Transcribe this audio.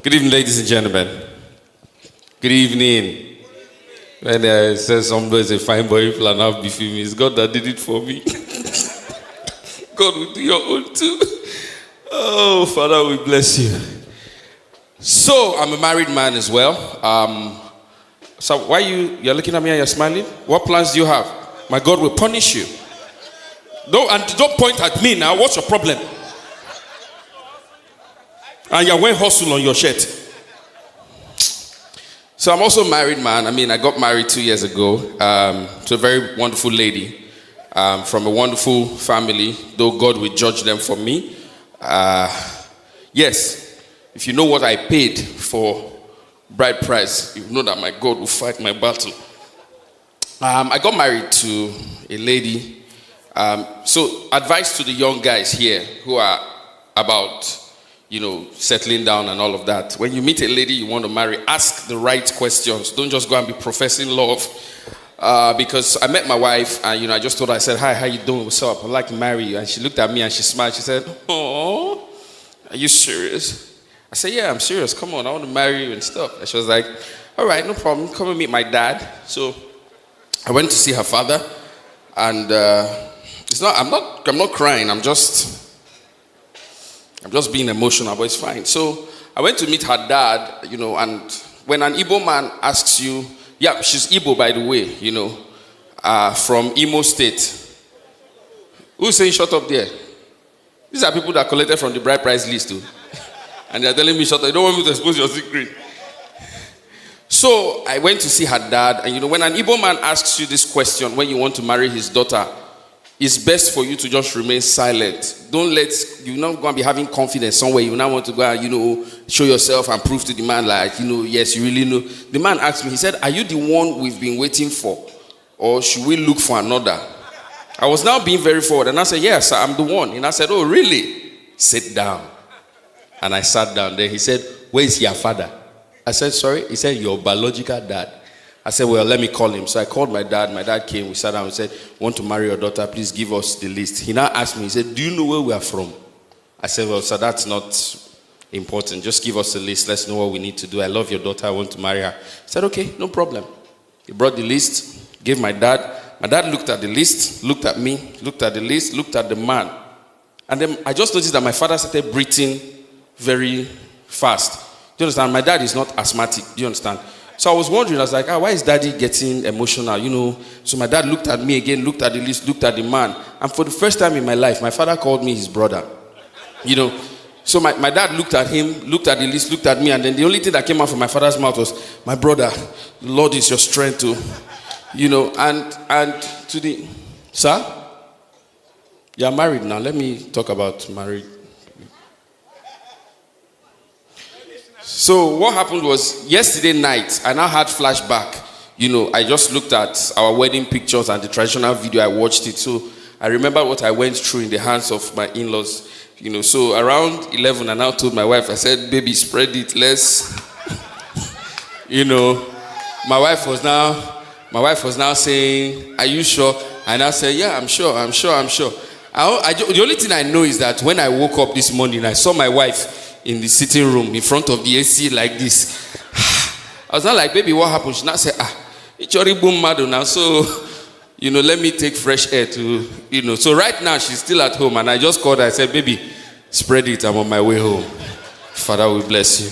Good evening, ladies and gentlemen. Good evening. When I say somebody is a fine boy, people are now beefing me. It's God that did it for me. God will do your own too. Oh, Father, we bless you. So, I'm a married man as well. So why you're looking at me and you're smiling? What plans do you have? My God will punish you. Don't point at me now. What's your problem? And you're wearing hustle on your shirt. So I'm also a married man. I got married 2 years ago to a very wonderful lady from a wonderful family, though God will judge them for me. Yes, if you know what I paid for bride price, you know that my God will fight my battle. I got married to a lady. So advice to the young guys here who are about settling down and all of that. When you meet a lady you want to marry, ask the right questions. Don't just go and be professing love. Because I met my wife and I just told her, I said, hi, how you doing? What's up? I'd like to marry you. And she looked at me and she smiled. She said, oh, are you serious? I said, yeah, I'm serious. Come on, I want to marry you and stuff. And she was like, all right, no problem. Come and meet my dad. So I went to see her father, and I'm not crying. I'm just being emotional, but it's fine. So I went to meet her dad, and when an Igbo man asks you, yeah, she's Igbo, by the way, from Imo State. Who's saying shut up there? These are people that collected from the bride price list too. And they're telling me shut up. You don't want me to expose your secret. So I went to see her dad, and when an Igbo man asks you this question, when you want to marry his daughter, it's best for you to just remain silent. You're not going to be having confidence somewhere. You now want to go and, show yourself and prove to the man yes, you really know. The man asked me, he said, are you the one we've been waiting for? Or should we look for another? I was now being very forward, and I said, yes, I'm the one. And I said, oh, really? Sit down. And I sat down there. He said, where is your father? I said, sorry? He said, your biological dad. I said, well, let me call him. So I called my dad. My dad came. We sat down and said, want to marry your daughter? Please give us the list. He now asked me, he said, do you know where we are from? I said, well, sir, that's not important. Just give us the list. Let's know what we need to do. I love your daughter. I want to marry her. He said, okay, no problem. He brought the list, gave my dad. My dad looked at the list, looked at me, looked at the list, looked at the man. And then I just noticed that my father started breathing very fast. Do you understand? My dad is not asthmatic. Do you understand? So I was wondering, I was like, why is daddy getting emotional? So my dad looked at me again, looked at the list, looked at the man. And for the first time in my life, my father called me his brother. So my dad looked at him, looked at the list, looked at me, and then the only thing that came out from my father's mouth was, my brother, the Lord is your strength too. And to the, sir, you are married now. Let me talk about marriage. So what happened was, yesterday night, I now had flashback. I just looked at our wedding pictures and the traditional video. I watched it. So I remember what I went through in the hands of my in-laws. So around 11, I now told my wife, I said, baby, spread it. Let's, my wife was now saying, are you sure? And I said, yeah, I'm sure. The only thing I know is that when I woke up this morning, I saw my wife in the sitting room in front of the AC like this. I was not like, baby, what happened? She now said, it's already boom mad now. So, let me take fresh air to, So right now she's still at home, and I just called her. I said, baby, spread it. I'm on my way home. Father, we bless you.